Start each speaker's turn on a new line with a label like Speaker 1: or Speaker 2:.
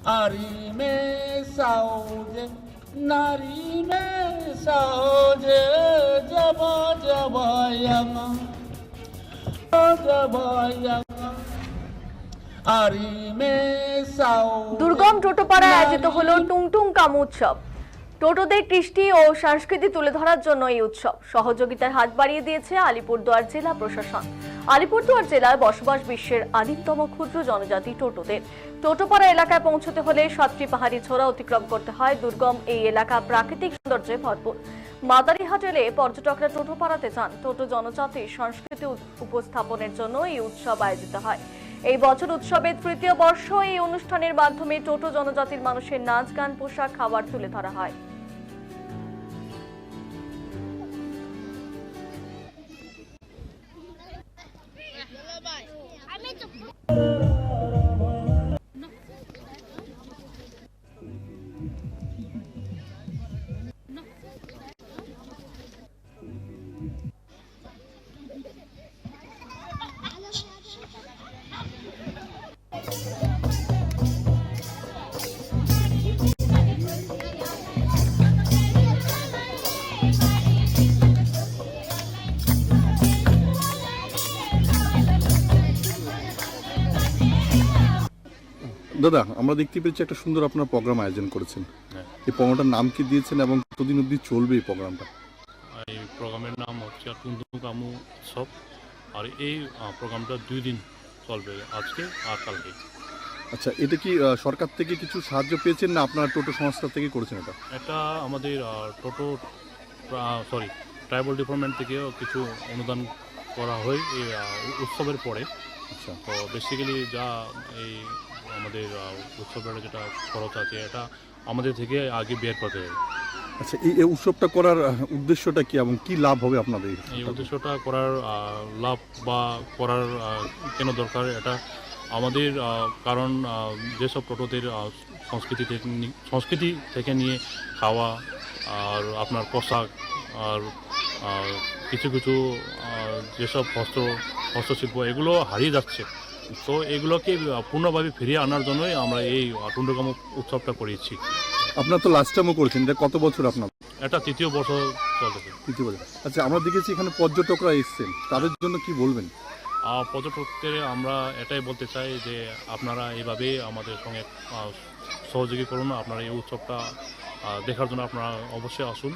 Speaker 1: Ari me sauje, nari me sauje, jaba jaba yama, jaba yama. Ari me sauje.
Speaker 2: দুর্গম টোটোপাড়ায় আয়োজিত হলো টুংটুং কামু উৎসব। টোটোদের কৃষ্টি ও সংস্কৃতি তুলে ধরার জন্য এই উৎসব সহযোগিতার হাত বাড়িয়ে দিয়েছে আলিপুরদুয়ার জেলা প্রশাসন। আলিপুরদুয়ার জেলায় বসবাস বিশ্বের আদিমতম ক্ষুদ্র জনজাতি টোটোদের। টোটোপাড়া এলাকায় পৌঁছতে হলে 7টি পাহাড়ি ছোরা অতিক্রম করতে হয়। দুর্গম এই এলাকা প্রাকৃতিক সৌন্দর্যে ভরপুর। মাদারিহাট এলে পর্যটকরা টোটোপাড়াতে যান। টোটো জনজাতির সংস্কৃতি উপস্থাপনের জন্য এই উৎসব আয়োজিত হয়। এই বছর উৎসবের তৃতীয় বর্ষ। এই অনুষ্ঠানের মাধ্যমে টোটো জনজাতির মানুষের নাচ গান পোশাক খাবার তুলে ধরা হয়।
Speaker 3: দাদা, আমরা দেখতে পেয়েছি একটা সুন্দর আপনার প্রোগ্রাম আয়োজন করেছেন। এই প্রোগ্রামটার নাম কি দিয়েছেন এবং কতদিন অবধি চলবে এই প্রোগ্রামটা?
Speaker 4: এই প্রোগ্রামের নাম হচ্ছে টুংটুং কামু উৎসব। আর এই প্রোগ্রামটা 2 দিন চলবে, আজকে আর কালকে।
Speaker 3: আচ্ছা, এটা কি সরকার থেকে কিছু সাহায্য পেয়েছেন না আপনার টোটো সংস্থা থেকে করেছেন?
Speaker 4: এটা আমাদের ট্রাইবাল ডিপার্টমেন্ট থেকেও কিছু অনুদান করা হয় এই উৎসবের পরে।
Speaker 3: আচ্ছা,
Speaker 4: তো বেসিক্যালি যা এই আমাদের উৎসবের যেটা খরচ আছে এটা আমাদের থেকে আগে বের করতে হবে।
Speaker 3: আচ্ছা, এই উৎসবটা করার উদ্দেশ্যটা কি এবং কি লাভ হবে আপনাদের?
Speaker 4: এই উদ্দেশ্যটা করার লাভ বা করার কেন দরকার এটা আমাদের কারণ যেসব টোটোদের সংস্কৃতি থেকে নিয়ে খাওয়া আর আপনার পোশাক আর কিছু কিছু যেসব হস্তশিল্প এগুলো হারিয়ে যাচ্ছে। তো এগুলোকে পূর্ণভাবে ফিরিয়ে আনার জন্যই আমরা এই টুংটুং কামু উৎসবটা করিয়েছি।
Speaker 3: আপনার তো লাস্ট টাইমও করেছেন, এটা কত বছর আপনার?
Speaker 4: এটা 3য় বছর চলতেছে।
Speaker 3: 3য় বছর। আচ্ছা, আমরা দেখেছি এখানে পর্যটকরা এসছেন, তাদের জন্য কি বলবেন?
Speaker 4: পর্যটকদের আমরা এটাই বলতে চাই যে আপনারা এইভাবে আমাদের সঙ্গে সহযোগী করুন। আপনারা এই উৎসবটা দেখার জন্য আপনারা অবশ্যই আসুন।